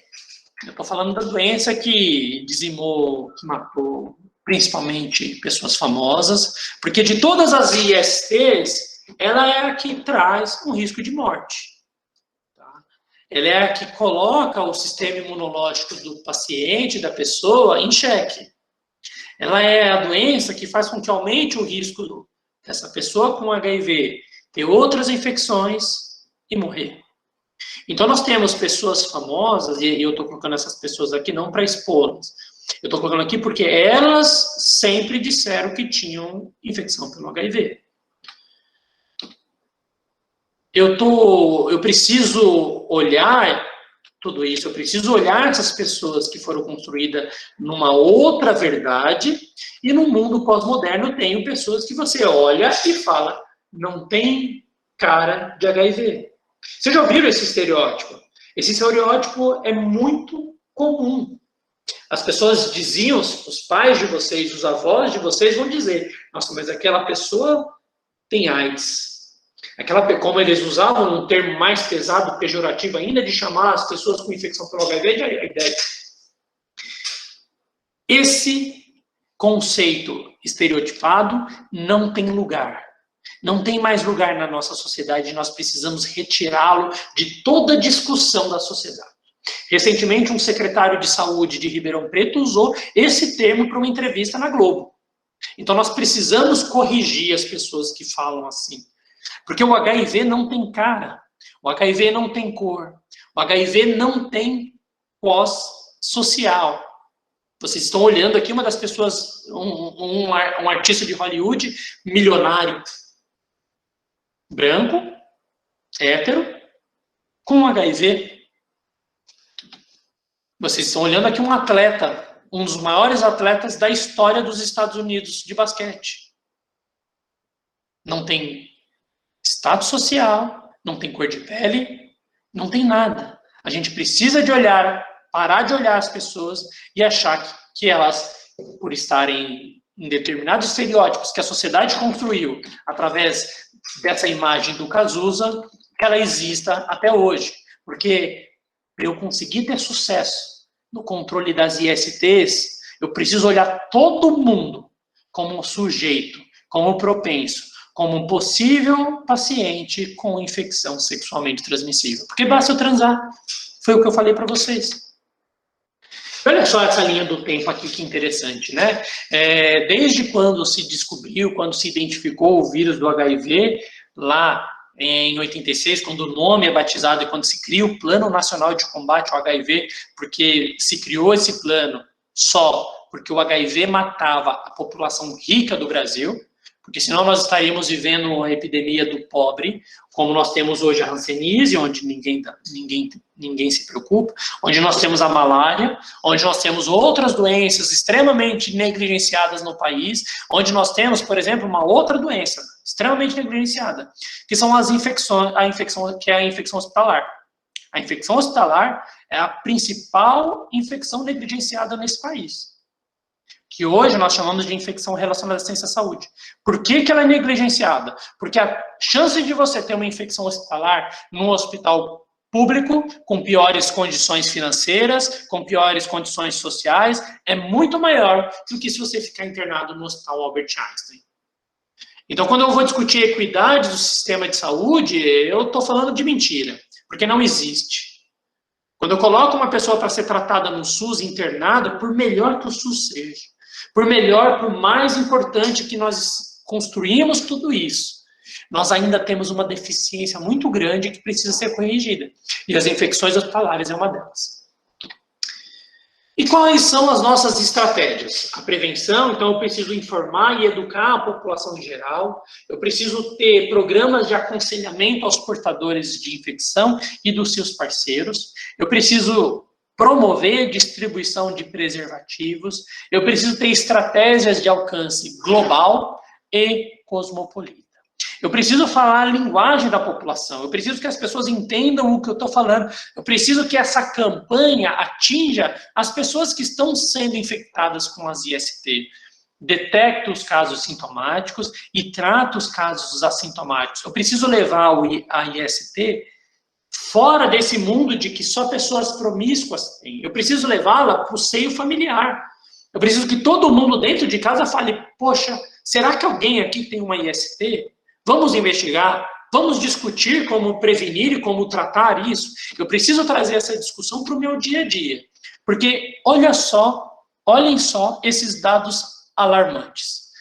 eu estou falando da doença que dizimou, que matou principalmente pessoas famosas, porque de todas as ISTs, ela é a que traz um risco de morte. Tá? Ela é a que coloca o sistema imunológico do paciente, da pessoa, em xeque. Ela é a doença que faz com que aumente o risco dessa pessoa com HIV ter outras infecções e morrer. Então, nós temos pessoas famosas, e eu estou colocando essas pessoas aqui não para expô-las. Eu estou colocando aqui porque elas sempre disseram que tinham infecção pelo HIV. Eu preciso olhar tudo isso, eu preciso olhar essas pessoas que foram construídas numa outra verdade, e no mundo pós-moderno tenho pessoas que você olha e fala, não tem cara de HIV. Vocês já ouviram esse estereótipo? Esse estereótipo é muito comum. As pessoas diziam, os pais de vocês, os avós de vocês vão dizer, nossa, mas aquela pessoa tem AIDS. Como eles usavam um termo mais pesado, pejorativo ainda, de chamar as pessoas com infecção pelo HIV de AIDS. Esse conceito estereotipado não tem lugar. Não tem mais lugar na nossa sociedade, nós precisamos retirá-lo de toda discussão da sociedade. Recentemente, um secretário de saúde de Ribeirão Preto usou esse termo para uma entrevista na Globo. Então, nós precisamos corrigir as pessoas que falam assim. Porque o HIV não tem cara, o HIV não tem cor, o HIV não tem pós-social. Vocês estão olhando aqui uma das pessoas, um artista de Hollywood, milionário, branco, hétero, com HIV. Vocês estão olhando aqui um atleta, um dos maiores atletas da história dos Estados Unidos de basquete. Não tem status social, não tem cor de pele, não tem nada. A gente precisa de olhar, parar de olhar as pessoas e achar que elas, por estarem em determinados estereótipos que a sociedade construiu através dessa imagem do Cazuza, que ela exista até hoje. Porque para eu conseguir ter sucesso no controle das ISTs, eu preciso olhar todo mundo como um sujeito, como propenso, como um possível paciente com infecção sexualmente transmissível. Porque basta eu transar. Foi o que eu falei para vocês. Olha só essa linha do tempo aqui, que interessante, né? Desde quando se descobriu, quando se identificou o vírus do HIV, lá em 86, quando o nome é batizado e quando se cria o Plano Nacional de Combate ao HIV, porque se criou esse plano só porque o HIV matava a população rica do Brasil, porque senão nós estaríamos vivendo uma epidemia do pobre, como nós temos hoje a hanseníase, onde ninguém se preocupa, onde nós temos a malária, onde nós temos outras doenças extremamente negligenciadas no país, onde nós temos, por exemplo, uma outra doença extremamente negligenciada, que são as infecções, que é a infecção hospitalar. A infecção hospitalar é a principal infecção negligenciada nesse país, que hoje nós chamamos de infecção relacionada à assistência à saúde. Por que ela é negligenciada? Porque a chance de você ter uma infecção hospitalar num hospital público, com piores condições financeiras, com piores condições sociais, é muito maior do que se você ficar internado no Hospital Albert Einstein. Então, quando eu vou discutir a equidade do sistema de saúde, eu estou falando de mentira, porque não existe. Quando eu coloco uma pessoa para ser tratada no SUS internada, por melhor que o SUS seja, por melhor, por mais importante que nós construímos tudo isso, nós ainda temos uma deficiência muito grande que precisa ser corrigida. E as infecções hospitalares é uma delas. E quais são as nossas estratégias? A prevenção, então eu preciso informar e educar a população em geral, eu preciso ter programas de aconselhamento aos portadores de infecção e dos seus parceiros, eu preciso promover distribuição de preservativos, eu preciso ter estratégias de alcance global e cosmopolita. Eu preciso falar a linguagem da população, eu preciso que as pessoas entendam o que eu estou falando, eu preciso que essa campanha atinja as pessoas que estão sendo infectadas com as IST. Detecto os casos sintomáticos e trato os casos assintomáticos. Eu preciso levar a IST fora desse mundo de que só pessoas promíscuas têm. Eu preciso levá-la para o seio familiar. Eu preciso que todo mundo dentro de casa fale, poxa, será que alguém aqui tem uma IST? Vamos investigar, vamos discutir como prevenir e como tratar isso. Eu preciso trazer essa discussão para o meu dia a dia. Porque olhem só esses dados alarmantes.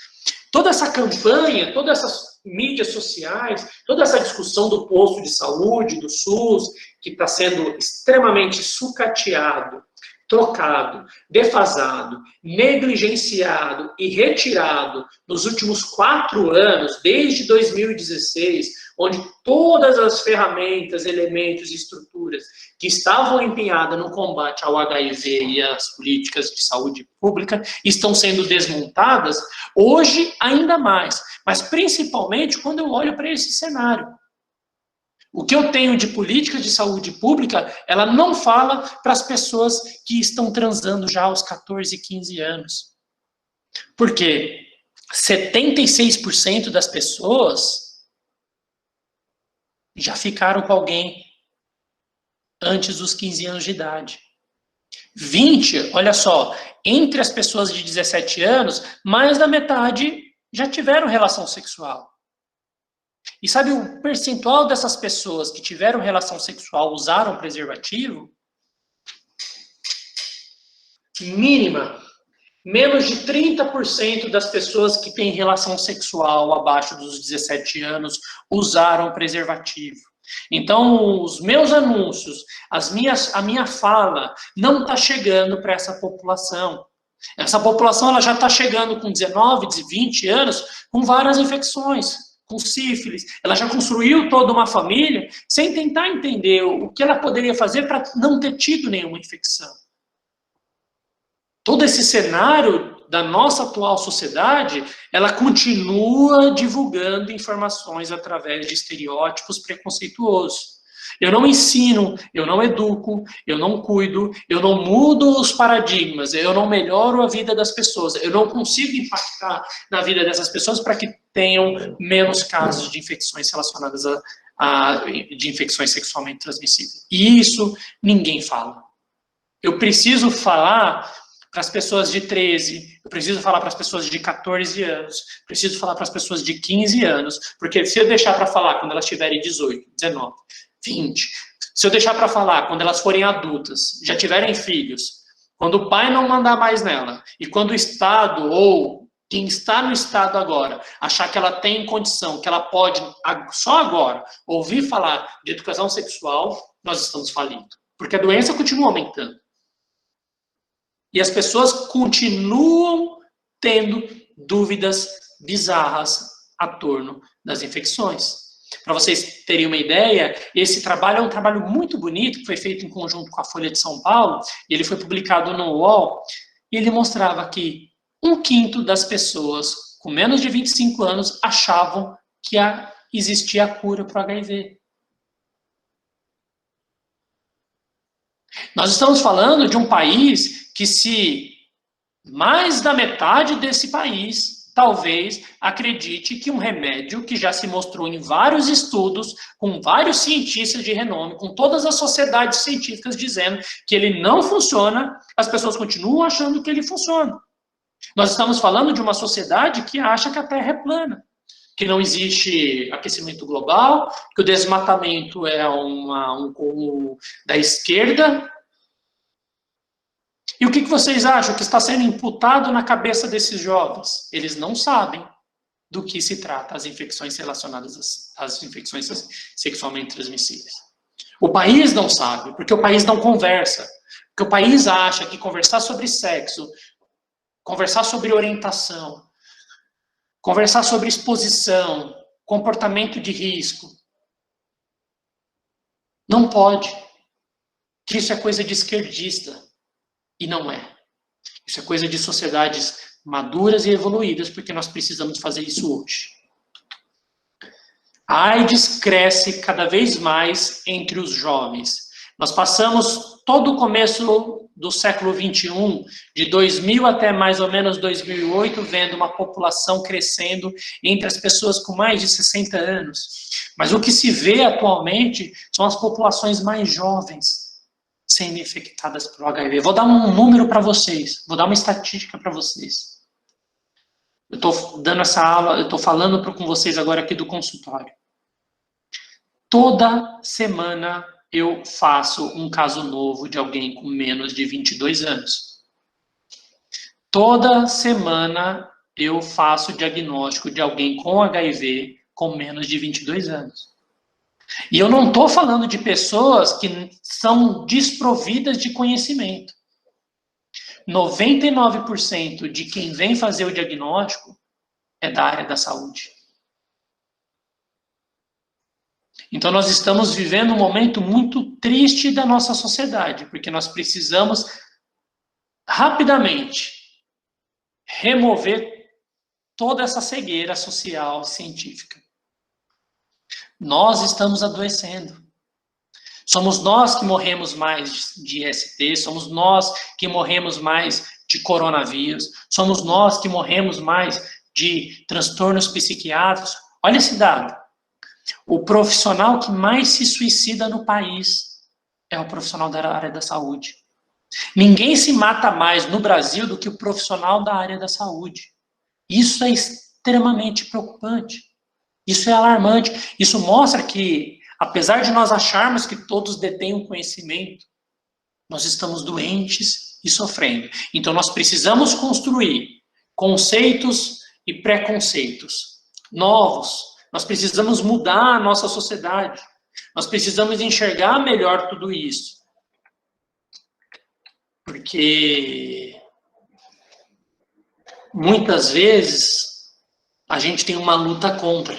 Toda essa campanha, todas essas mídias sociais, toda essa discussão do posto de saúde, do SUS, que está sendo extremamente sucateado, trocado, defasado, negligenciado e retirado nos últimos 4 anos, desde 2016, onde todas as ferramentas, elementos e estruturas que estavam empenhadas no combate ao HIV e às políticas de saúde pública estão sendo desmontadas, hoje ainda mais, mas principalmente quando eu olho para esse cenário. O que eu tenho de políticas de saúde pública, ela não fala para as pessoas que estão transando já aos 14, 15 anos. Por quê? 76% das pessoas já ficaram com alguém antes dos 15 anos de idade. 20, olha só, entre as pessoas de 17 anos, mais da metade já tiveram relação sexual. E sabe o percentual dessas pessoas que tiveram relação sexual usaram preservativo? Mínima. Menos de 30% das pessoas que têm relação sexual abaixo dos 17 anos usaram preservativo. Então, os meus anúncios, a minha fala não está chegando para essa população. Essa população ela já está chegando com 19, 20 anos com várias infecções, com sífilis. Ela já construiu toda uma família sem tentar entender o que ela poderia fazer para não ter tido nenhuma infecção. Todo esse cenário da nossa atual sociedade, ela continua divulgando informações através de estereótipos preconceituosos. Eu não ensino, eu não educo, eu não cuido, eu não mudo os paradigmas, eu não melhoro a vida das pessoas, eu não consigo impactar na vida dessas pessoas para que tenham menos casos de infecções relacionadas de infecções sexualmente transmissíveis. E isso ninguém fala. Eu preciso falar para as pessoas de 13, eu preciso falar para as pessoas de 14 anos, preciso falar para as pessoas de 15 anos, porque se eu deixar para falar quando elas tiverem 18, 19, 20, se eu deixar para falar quando elas forem adultas, já tiverem filhos, quando o pai não mandar mais nela, e quando o Estado ou quem está no Estado agora achar que ela tem condição, que ela pode, só agora, ouvir falar de educação sexual, nós estamos falindo. Porque a doença continua aumentando. E as pessoas continuam tendo dúvidas bizarras a torno das infecções. Para vocês terem uma ideia, esse trabalho é um trabalho muito bonito, que foi feito em conjunto com a Folha de São Paulo, e ele foi publicado no UOL, e ele mostrava que 1/5 das pessoas com menos de 25 anos achavam que existia a cura para o HIV. Nós estamos falando de um país que, se mais da metade desse país, talvez acredite que um remédio que já se mostrou em vários estudos, com vários cientistas de renome, com todas as sociedades científicas dizendo que ele não funciona, as pessoas continuam achando que ele funciona. Nós estamos falando de uma sociedade que acha que a Terra é plana. que não existe aquecimento global, que o desmatamento é um cúmulo da esquerda. E o que vocês acham que está sendo imputado na cabeça desses jovens? Eles não sabem do que se trata as infecções relacionadas às infecções sexualmente transmissíveis. O país não sabe, porque o país não conversa. Porque o país acha que conversar sobre sexo, conversar sobre orientação, conversar sobre exposição, comportamento de risco, não pode. Que isso é coisa de esquerdista. E não é. Isso é coisa de sociedades maduras e evoluídas, porque nós precisamos fazer isso hoje. A AIDS cresce cada vez mais entre os jovens. Nós passamos todo o começo do século XXI, de 2000 até mais ou menos 2008, vendo uma população crescendo entre as pessoas com mais de 60 anos. Mas o que se vê atualmente são as populações mais jovens sendo infectadas por HIV. Vou dar um número para vocês, vou dar uma estatística para vocês. Eu estou dando essa aula, eu estou falando com vocês agora aqui do consultório. Toda semana eu faço um caso novo de alguém com menos de 22 anos. Toda semana eu faço o diagnóstico de alguém com HIV com menos de 22 anos. E eu não estou falando de pessoas que são desprovidas de conhecimento. 99% de quem vem fazer o diagnóstico é da área da saúde. Então nós estamos vivendo um momento muito triste da nossa sociedade, porque nós precisamos rapidamente remover toda essa cegueira social e científica. Nós estamos adoecendo. Somos nós que morremos mais de IST, somos nós que morremos mais de coronavírus, somos nós que morremos mais de transtornos psiquiátricos. Olha esse dado. O profissional que mais se suicida no país é o profissional da área da saúde. Ninguém se mata mais no Brasil do que o profissional da área da saúde. Isso é extremamente preocupante. Isso é alarmante. Isso mostra que, apesar de nós acharmos que todos detêm o conhecimento, nós estamos doentes e sofrendo. Então, nós precisamos construir conceitos e preconceitos novos. Nós precisamos mudar a nossa sociedade. Nós precisamos enxergar melhor tudo isso. Porque muitas vezes a gente tem uma luta contra.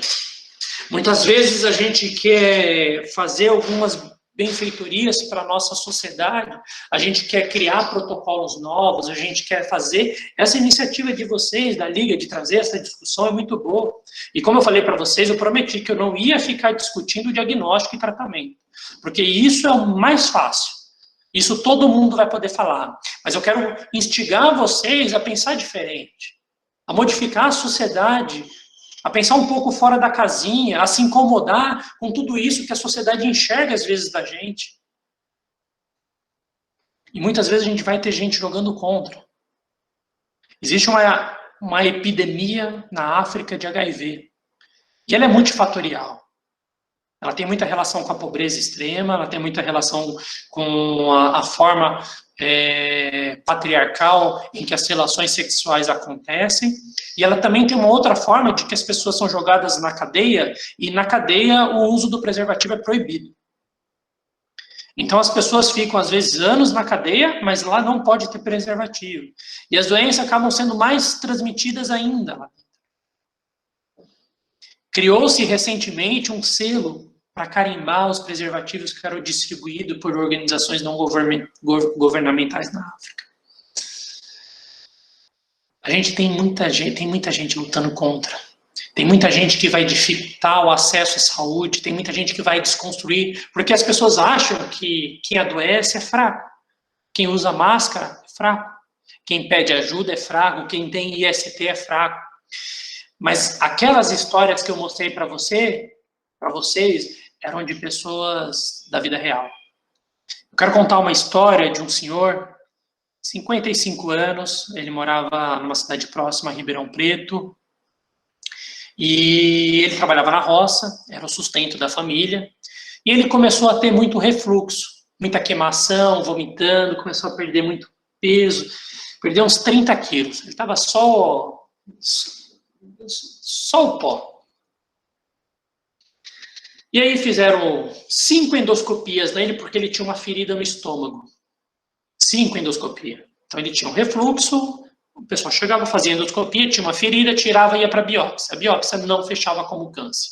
Muitas vezes a gente quer fazer algumas benfeitorias para a nossa sociedade, a gente quer criar protocolos novos, a gente quer fazer. Essa iniciativa de vocês, da Liga, de trazer essa discussão é muito boa. E como eu falei para vocês, eu prometi que eu não ia ficar discutindo diagnóstico e tratamento, porque isso é o mais fácil. Isso todo mundo vai poder falar. Mas eu quero instigar vocês a pensar diferente, a modificar a sociedade, a pensar um pouco fora da casinha, a se incomodar com tudo isso que a sociedade enxerga às vezes da gente. E muitas vezes a gente vai ter gente jogando contra. Existe uma epidemia na África de HIV. E ela é multifatorial. Ela tem muita relação com a pobreza extrema, ela tem muita relação com a forma patriarcal em que as relações sexuais acontecem, e ela também tem uma outra forma de que as pessoas são jogadas na cadeia, e na cadeia o uso do preservativo é proibido. Então as pessoas ficam às vezes anos na cadeia, mas lá não pode ter preservativo. E as doenças acabam sendo mais transmitidas ainda. Criou-se recentemente um selo para carimbar os preservativos que eram distribuídos por organizações não governamentais na África. A gente tem muita gente lutando contra. Tem muita gente que vai dificultar o acesso à saúde, tem muita gente que vai desconstruir, porque as pessoas acham que quem adoece é fraco. Quem usa máscara é fraco. Quem pede ajuda é fraco. Quem tem IST é fraco. Mas aquelas histórias que eu mostrei para vocês, eram de pessoas da vida real. Eu quero contar uma história de um senhor, 55 anos, ele morava numa cidade próxima a Ribeirão Preto. E ele trabalhava na roça, era o sustento da família, e ele começou a ter muito refluxo, muita queimação, vomitando, começou a perder muito peso, perdeu uns 30 quilos. Ele estava só o pó. E aí fizeram 5 endoscopias nele, porque ele tinha uma ferida no estômago. 5 endoscopias. Então ele tinha um refluxo, o pessoal chegava, fazia endoscopia, tinha uma ferida, tirava e ia para a biópsia. A biópsia não fechava como câncer.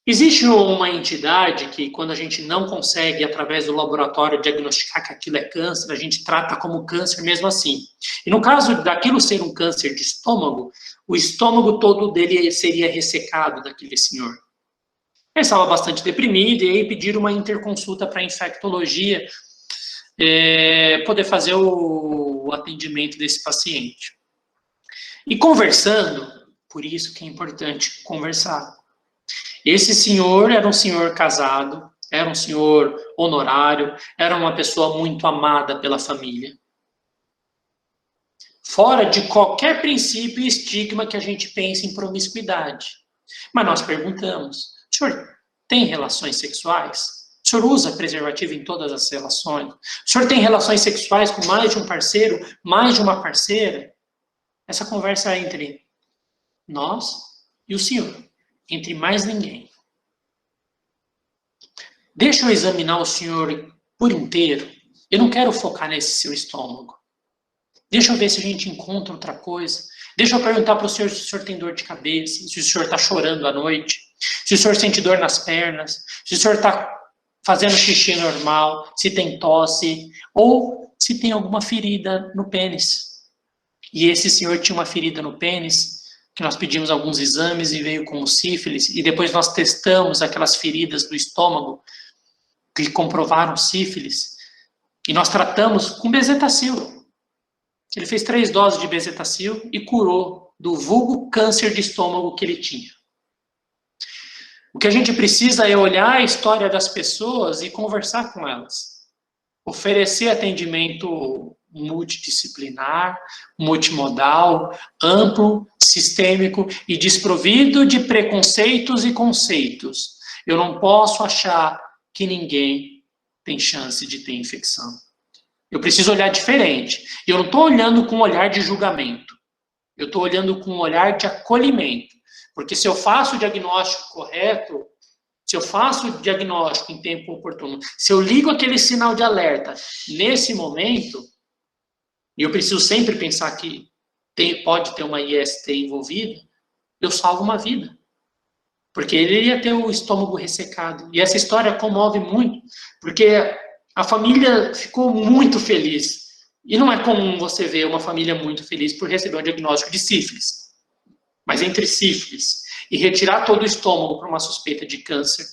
Existe uma entidade que, quando a gente não consegue, através do laboratório, diagnosticar que aquilo é câncer, a gente trata como câncer mesmo assim. E no caso daquilo ser um câncer de estômago, o estômago todo dele seria ressecado daquele senhor. Ele estava bastante deprimido e aí pediram uma interconsulta para a infectologia poder fazer o atendimento desse paciente. E conversando, por isso que é importante conversar. Esse senhor era um senhor casado, era um senhor honorário, era uma pessoa muito amada pela família. Fora de qualquer princípio e estigma que a gente pense em promiscuidade. Mas nós perguntamos, o senhor tem relações sexuais? O senhor usa preservativo em todas as relações? O senhor tem relações sexuais com mais de um parceiro, mais de uma parceira? Essa conversa é entre nós e o senhor, entre mais ninguém. Deixa eu examinar o senhor por inteiro. Eu não quero focar nesse seu estômago. Deixa eu ver se a gente encontra outra coisa. Deixa eu perguntar para o senhor se o senhor tem dor de cabeça, se o senhor está chorando à noite, se o senhor sente dor nas pernas, se o senhor está fazendo xixi normal, se tem tosse, ou se tem alguma ferida no pênis. E esse senhor tinha uma ferida no pênis, que nós pedimos alguns exames e veio com sífilis, e depois nós testamos aquelas feridas do estômago que comprovaram sífilis, e nós tratamos com bezetacil. Ele fez 3 doses de bezetacil e curou do vulgo câncer de estômago que ele tinha. O que a gente precisa é olhar a história das pessoas e conversar com elas. Oferecer atendimento multidisciplinar, multimodal, amplo, sistêmico e desprovido de preconceitos e conceitos. Eu não posso achar que ninguém tem chance de ter infecção. Eu preciso olhar diferente. Eu não estou olhando com um olhar de julgamento. Eu estou olhando com um olhar de acolhimento. Porque se eu faço o diagnóstico correto, se eu faço o diagnóstico em tempo oportuno, se eu ligo aquele sinal de alerta nesse momento, e eu preciso sempre pensar que pode ter uma IST envolvida, eu salvo uma vida. Porque ele ia ter o estômago ressecado. E essa história comove muito, porque a família ficou muito feliz. E não é comum você ver uma família muito feliz por receber um diagnóstico de sífilis. Mas entre sífilis e retirar todo o estômago para uma suspeita de câncer,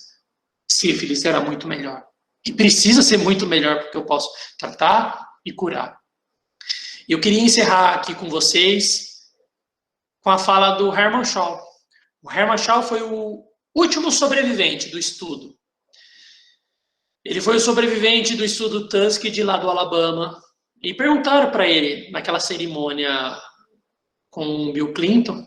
sífilis era muito melhor. E precisa ser muito melhor, porque eu posso tratar e curar. Eu queria encerrar aqui com vocês com a fala do Herman Shaw. O Herman Shaw foi o último sobrevivente do estudo. Ele foi o sobrevivente do estudo Tuskegee lá do Alabama. E perguntaram para ele, naquela cerimônia com Bill Clinton,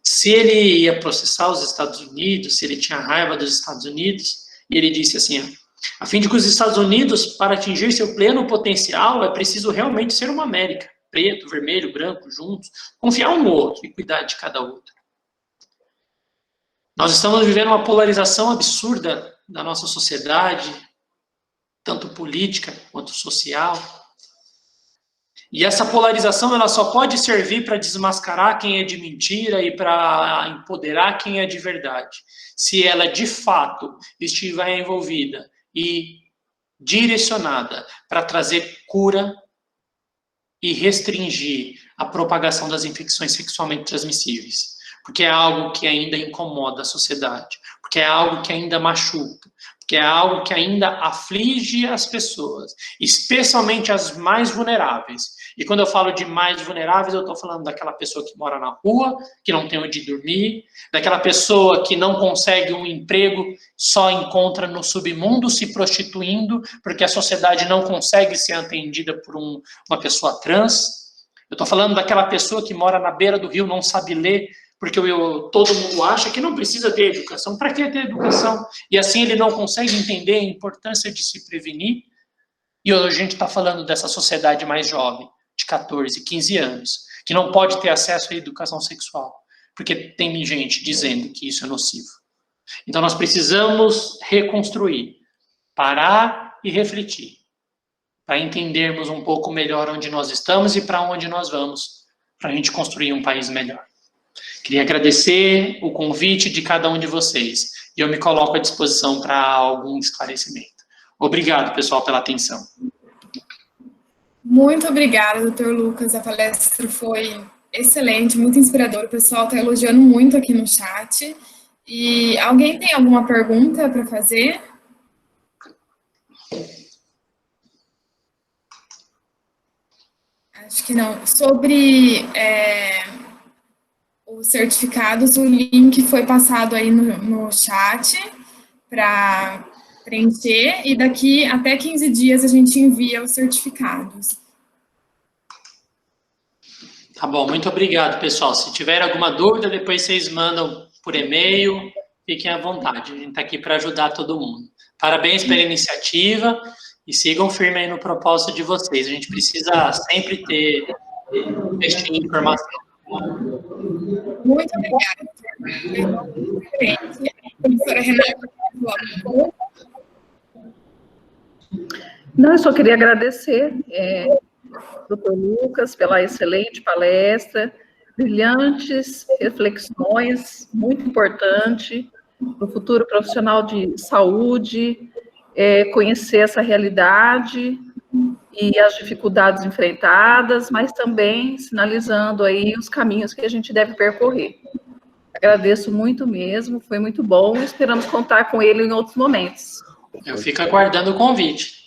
se ele ia processar os Estados Unidos, se ele tinha raiva dos Estados Unidos. E ele disse assim, a fim de que os Estados Unidos, para atingir seu pleno potencial, é preciso realmente ser uma América. Preto, vermelho, branco, juntos. Confiar um no outro e cuidar de cada outro. Nós estamos vivendo uma polarização absurda da nossa sociedade, tanto política quanto social. E essa polarização ela só pode servir para desmascarar quem é de mentira e para empoderar quem é de verdade. Se ela, de fato, estiver envolvida e direcionada para trazer cura e restringir a propagação das infecções sexualmente transmissíveis. Porque é algo que ainda incomoda a sociedade. Porque é algo que ainda machuca. Porque é algo que ainda aflige as pessoas. Especialmente as mais vulneráveis. E quando eu falo de mais vulneráveis, eu estou falando daquela pessoa que mora na rua, que não tem onde dormir, daquela pessoa que não consegue um emprego, só encontra no submundo se prostituindo, porque a sociedade não consegue ser atendida por uma pessoa trans. Eu estou falando daquela pessoa que mora na beira do rio, não sabe ler, porque todo mundo acha que não precisa ter educação. Para que ter educação? E assim ele não consegue entender a importância de se prevenir. E hoje a gente está falando dessa sociedade mais jovem, de 14, 15 anos, que não pode ter acesso à educação sexual, porque tem gente dizendo que isso é nocivo. Então nós precisamos reconstruir, parar e refletir, para entendermos um pouco melhor onde nós estamos e para onde nós vamos, para a gente construir um país melhor. Queria agradecer o convite de cada um de vocês, e eu me coloco à disposição para algum esclarecimento. Obrigado, pessoal, pela atenção. Muito obrigada, doutor Lucas. A palestra foi excelente, muito inspiradora. O pessoal está elogiando muito aqui no chat. E alguém tem alguma pergunta para fazer? Acho que não. Sobre os certificados, o link foi passado aí no chat para preencher, e daqui até 15 dias a gente envia os certificados. Tá bom, muito obrigado, pessoal. Se tiver alguma dúvida, depois vocês mandam por e-mail, fiquem à vontade. A gente está aqui para ajudar todo mundo. Parabéns pela iniciativa e sigam firme aí no propósito de vocês. A gente precisa sempre investir em informação. Muito obrigada. Professora Renata. Não, eu só queria agradecer, doutor Lucas, pela excelente palestra, brilhantes reflexões, muito importante para o futuro profissional de saúde, conhecer essa realidade e as dificuldades enfrentadas, mas também sinalizando aí os caminhos que a gente deve percorrer. Agradeço muito mesmo, foi muito bom, esperamos contar com ele em outros momentos. Eu fico aguardando o convite.